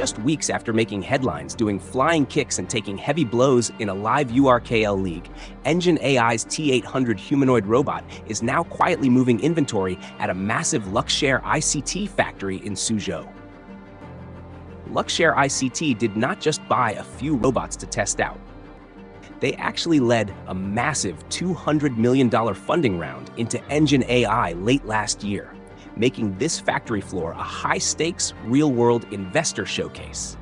Just weeks after making headlines, doing flying kicks and taking heavy blows in a live URKL league, EngineAI's T800 humanoid robot is now quietly moving inventory at a massive Luxshare ICT factory in Suzhou. Luxshare ICT did not just buy a few robots to test out. They actually led a massive $200 million funding round into EngineAI late last year, making this factory floor a high-stakes, real-world investor showcase.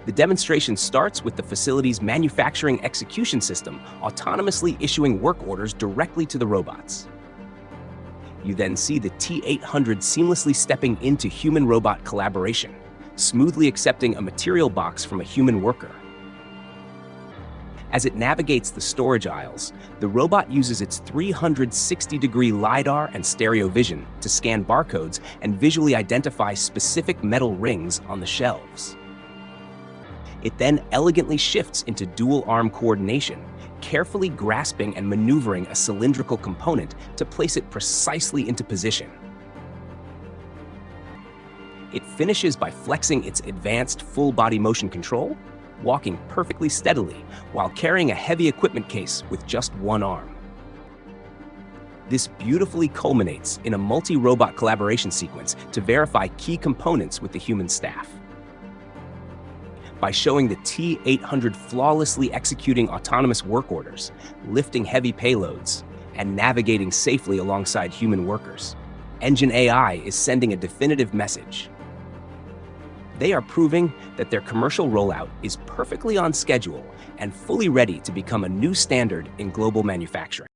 The demonstration starts with the facility's manufacturing execution system autonomously issuing work orders directly to the robots. You then see the T800 seamlessly stepping into human-robot collaboration, smoothly accepting a material box from a human worker. As it navigates the storage aisles, the robot uses its 360-degree LiDAR and stereo vision to scan barcodes and visually identify specific metal rings on the shelves. It then elegantly shifts into dual-arm coordination, carefully grasping and maneuvering a cylindrical component to place it precisely into position. It finishes by flexing its advanced full-body motion control, walking perfectly steadily while carrying a heavy equipment case with just one arm. This beautifully culminates in a multi-robot collaboration sequence to verify key components with the human staff. By showing the T800 flawlessly executing autonomous work orders, lifting heavy payloads, and navigating safely alongside human workers, EngineAI is sending a definitive message. They are proving that their commercial rollout is perfectly on schedule and fully ready to become a new standard in global manufacturing.